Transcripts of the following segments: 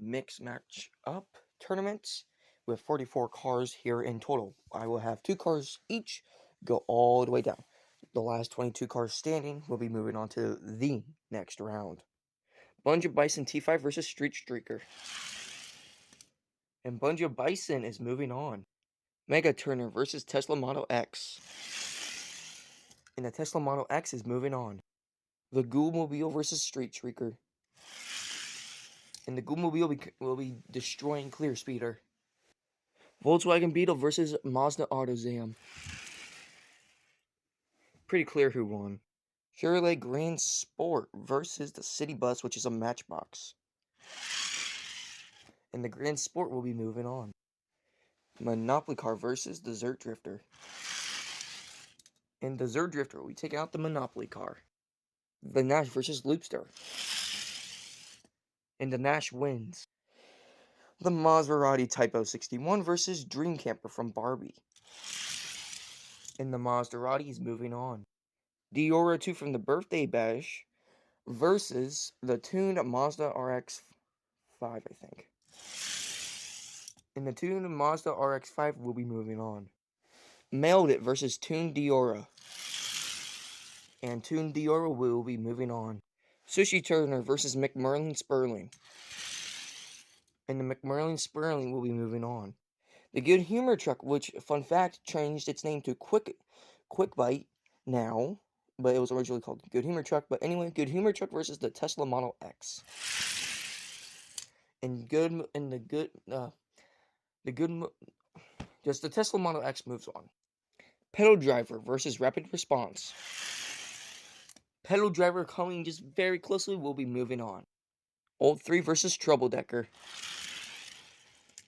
mix match up tournament with 44 cars here in total. I will have 2 cars each go all the way down. The last 22 cars standing will be moving on to the next round. Bungie Bison T5 versus Street Streaker. And Bungie Bison is moving on. Mega Turner versus Tesla Model X. And the Tesla Model X is moving on. The Ghoulmobile versus Street Streaker. And the Ghoulmobile will be destroying Clear Speeder. Volkswagen Beetle versus Mazda AutoZam. Pretty clear who won. Chevrolet Grand Sport versus the City Bus, which is a Matchbox. And the Grand Sport will be moving on. Monopoly Car versus Desert Drifter. And Desert Drifter will be taking out the Monopoly Car. The Nash versus Loopster. And the Nash wins. The Maserati Typo 61 versus Dream Camper from Barbie. And the Maserati is moving on. Diora 2 from the Birthday Bash versus the tuned Mazda RX-5, I think. And the tuned Mazda RX-5 will be moving on. Mailed It versus tuned Diora. And tuned Diora will be moving on. Sushi Turner versus McMurlin Sperling. And the McMurlin Sperling will be moving on. The Good Humor Truck, which, fun fact, changed its name to Quick Bite now, but it was originally called Good Humor Truck. But anyway, Good Humor Truck versus the Tesla Model X. Just the Tesla Model X moves on. Pedal Driver versus Rapid Response. Pedal Driver coming just very closely will be moving on. Old 3 versus Trouble Decker.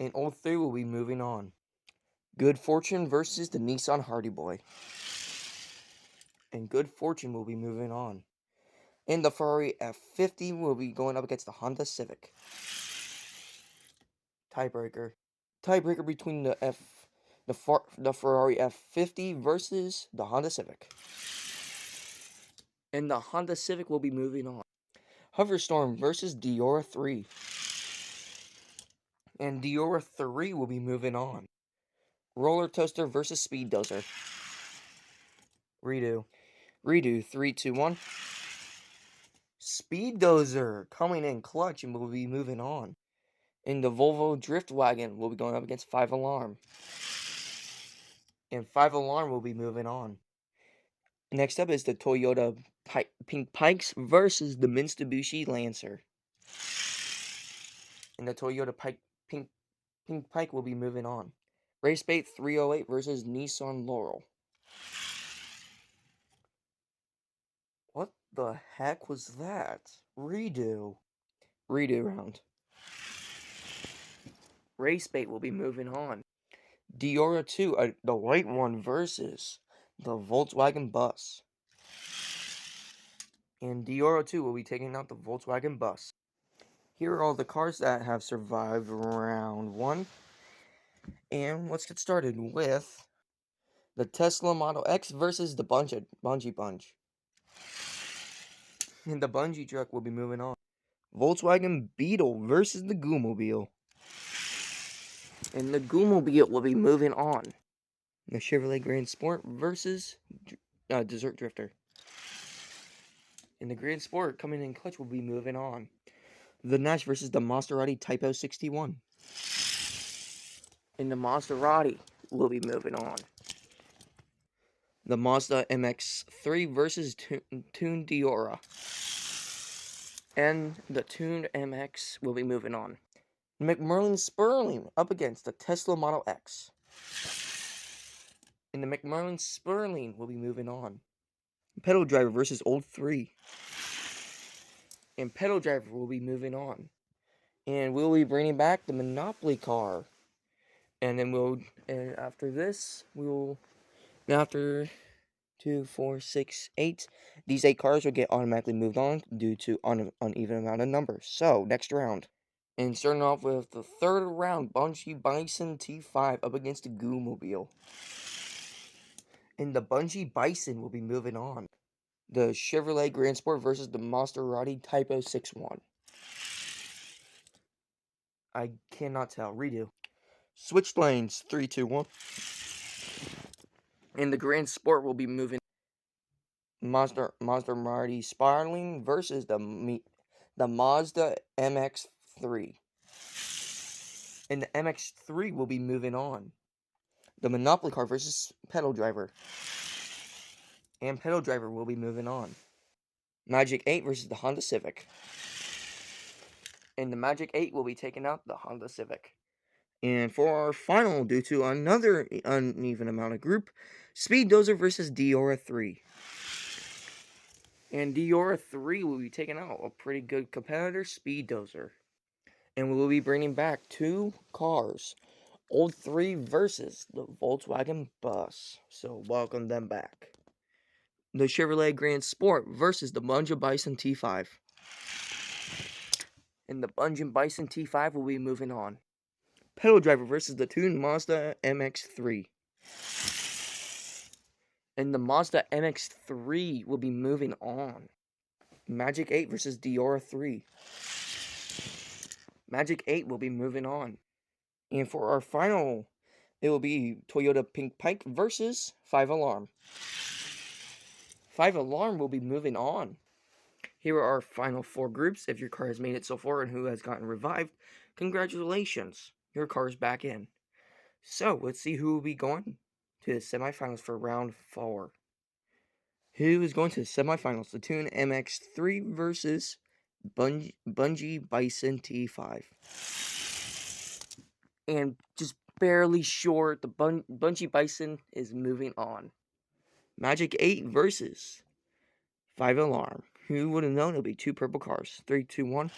And Old 3 will be moving on. Good Fortune versus the Nissan Hardy Boy. And Good Fortune will be moving on. And the Ferrari F50 will be going up against the Honda Civic. Tiebreaker. Tiebreaker between the Ferrari F50 versus the Honda Civic. And the Honda Civic will be moving on. Hoverstorm versus Diora 3. And Diora 3 will be moving on. Roller Toaster versus Speed Dozer. Redo 3, 2, 1. Speed Dozer coming in clutch and will be moving on. And the Volvo Drift Wagon will be going up against 5 Alarm. And 5 Alarm will be moving on. Next up is the Toyota Pink Pikes versus the Mitsubishi Lancer. And the Toyota Pink Pike will be moving on. Racebait 308 versus Nissan Laurel. What the heck was that? Redo round. Racebait will be moving on. Diora 2, the white one, versus the Volkswagen Bus. And Diora 2 will be taking out the Volkswagen Bus. Here are all the cars that have survived round 1. And let's get started with the Tesla Model X versus the Bungie Bunch. And the Bungie truck will be moving on. Volkswagen Beetle versus the Ghoulmobile. And the Ghoulmobile will be moving on. The Chevrolet Grand Sport versus Desert Drifter. And the Grand Sport coming in clutch will be moving on. The Nash versus the Maserati Typo 61. And the Maserati will be moving on. The Mazda MX-3 versus tuned Diora. And the tuned MX will be moving on. McMurlin Sperling up against the Tesla Model X. And the McMurlin Sperling will be moving on. Pedal Driver versus Old 3. And Pedal Driver will be moving on. And we'll be bringing back the Monopoly Car. And then after 2, 4, 6, 8, these 8 cars will get automatically moved on due to uneven amount of numbers. So, next round. And starting off with the third round, Bungie Bison T5 up against the Ghoulmobile. And the Bungie Bison will be moving on. The Chevrolet Grand Sport versus the Maserati Typo 61. I cannot tell. Redo. Switch lanes. 3, 2, 1. And the Grand Sport will be moving Mazda Maruti Spiraling versus the Mazda MX-3. And the MX-3 will be moving on. The Monopoly car versus Pedal Driver. And Pedal Driver will be moving on. Magic 8 versus the Honda Civic. And the Magic 8 will be taking out the Honda Civic. And for our final, due to another uneven amount of group, Speed Dozer versus Diora 3. And Diora 3 will be taking out a pretty good competitor, Speed Dozer. And we will be bringing back 2 cars. Old 3 versus the Volkswagen Bus. So welcome them back. The Chevrolet Grand Sport versus the Bungie Bison T5. And the Bungie Bison T5 will be moving on. Pedal Driver versus the tuned Mazda MX-3. And the Mazda MX-3 will be moving on. Magic 8 versus Diora 3. Magic 8 will be moving on. And for our final, it will be Toyota Pink Pike versus 5 Alarm. 5 Alarm will be moving on. Here are our final 4 groups. If your car has made it so far and who has gotten revived, congratulations. Your car is back in. So, let's see who will be going to the semifinals for round 4. Who is going to the semifinals? The Tune MX-3 versus Bungie Bison T5. And just barely short, the Bungie Bison is moving on. Magic 8 versus 5 Alarm. Who would have known it'll be 2 purple cars? 3, 2, 1.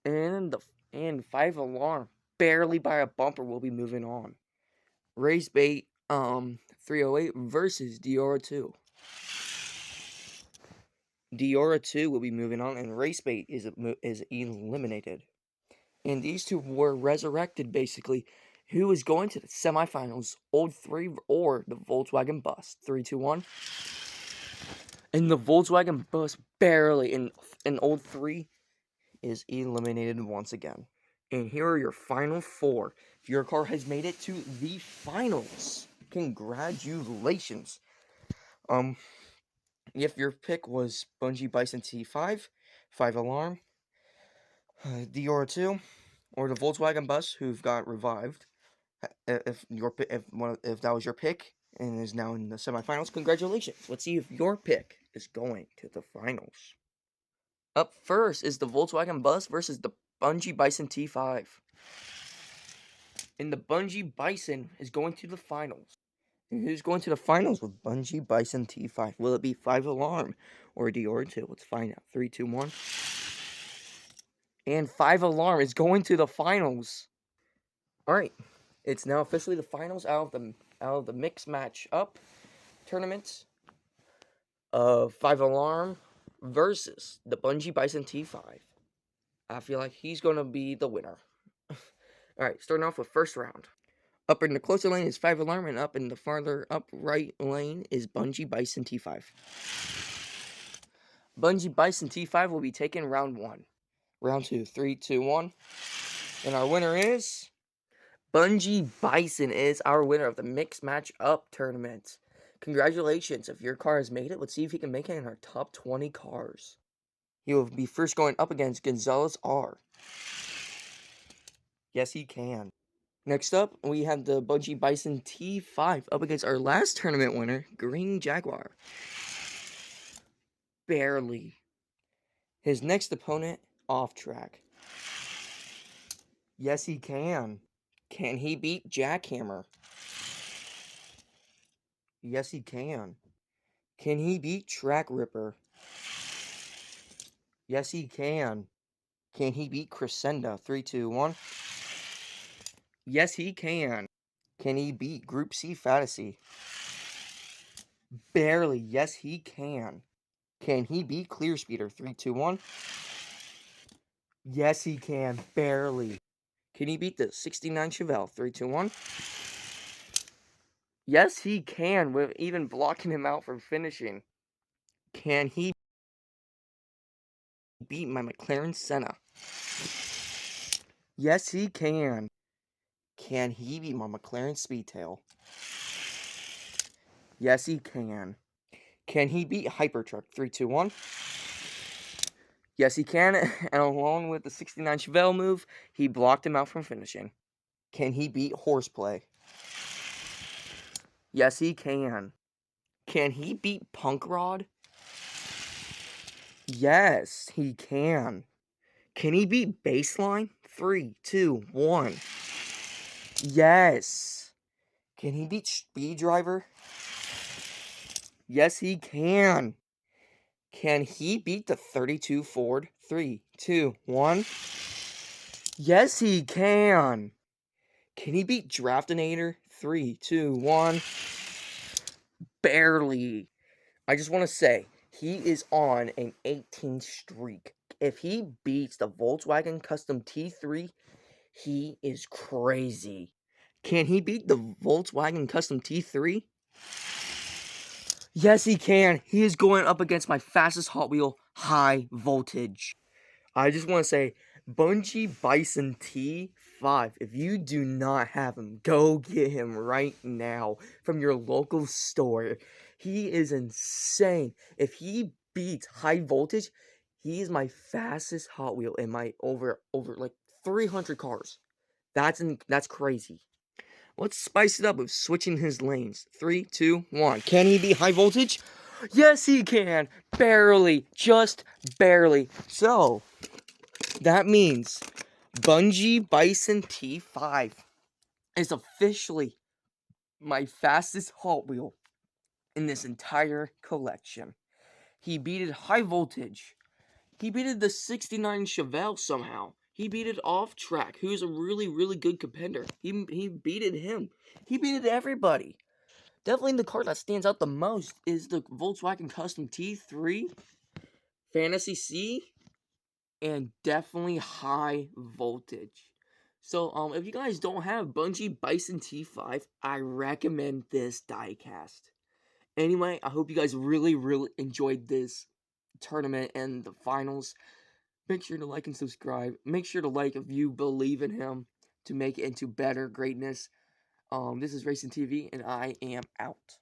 And 5 Alarm, barely by a bumper, will be moving on. Race Bait 308 versus Diora 2. Diora 2 will be moving on, and Race Bait is eliminated. And these 2 were resurrected, basically. Who is going to the semifinals? Old 3 or the Volkswagen Bus? 3, 2, 1. And the Volkswagen Bus barely, in Old 3, is eliminated once again. And here are your final 4. If your car has made it to the finals, congratulations. If your pick was Bungie Bison T5, 5 Alarm, Diora 2, or the Volkswagen Bus, who've got revived, if that was your pick and is now in the semifinals, congratulations. Let's see if your pick is going to the finals. Up first is the Volkswagen Bus versus the Bungie Bison T5. And the Bungie Bison is going to the finals. And who's going to the finals with Bungie Bison T5? Will it be 5 Alarm or Diora 2? Let's find out. 3, 2, 1. And 5 Alarm is going to the finals. Alright. It's now officially the finals out of the mixed match up tournament of 5 Alarm versus the Bungie Bison T5. I feel like he's going to be the winner. Alright, starting off with first round. Up in the closer lane is 5 Alarm, and up in the farther up right lane is Bungie Bison T5. Bungie Bison T5 will be taking round 1. Round 2, 3, 2, 1. And our winner is Bungie Bison is our winner of the mixed match up tournament. Congratulations. If your car has made it, let's see if he can make it in our top 20 cars. He will be first going up against Gonzalez R. Yes, he can. Next up, we have the Bungie Bison T5 up against our last tournament winner, Green Jaguar. Barely. His next opponent, Off Track. Yes, he can. Can he beat Jackhammer? Yes, he can. Can he beat Track Ripper? Yes, he can. Can he beat Crescenda? 3, 2, 1. Yes, he can. Can he beat Group C Fantasy? Barely. Yes, he can. Can he beat Clear Speeder? 3, 2, 1. Yes, he can. Barely. Can he beat the 69 Chevelle? 3, 2, 1. Yes, he can, with even blocking him out from finishing. Can he beat my McLaren Senna? Yes, he can. Can he beat my McLaren Speedtail? Yes, he can. Can he beat Hypertruck? 3, 2, 1. Yes, he can. And along with the 69 Chevelle move, he blocked him out from finishing. Can he beat Horseplay? Yes, he can. Can he beat Punk Rod? Yes, he can. Can he beat Baseline? 3, 2, 1. Yes. Can he beat Speed Driver? Yes, he can. Can he beat the 32 Ford? 3, 2, 1. Yes, he can. Can he beat Draftinator? 3, 2, 1. Barely. I just want to say, he is on an 18 streak. If he beats the Volkswagen Custom T3, he is crazy. Can he beat the Volkswagen Custom T3? Yes, he can. He is going up against my fastest Hot Wheel, High Voltage. I just want to say, Bungie Bison T5, if you do not have him, go get him right now from your local store. He is insane. If he beats High Voltage, he is my fastest Hot Wheel in my over like 300 cars. That's crazy. Let's spice it up with switching his lanes. 3, 2, 1. Can he be High Voltage? Yes, he can. Barely. Just barely. So, that means Bungie Bison T5 is officially my fastest Hot Wheel in this entire collection. He beat it High Voltage. He beat it the 69 Chevelle somehow. He beat it Off Track, who's a really, really good contender. He beat it him. He beat it everybody. Definitely the car that stands out the most is the Volkswagen Custom T3, Fantasy C, and definitely High Voltage. So, if you guys don't have Bungie Bison T5, I recommend this diecast. Anyway, I hope you guys really, really enjoyed this tournament and the finals. Make sure to like and subscribe. Make sure to like if you believe in him to make it into better greatness. This is Racing TV, and I am out.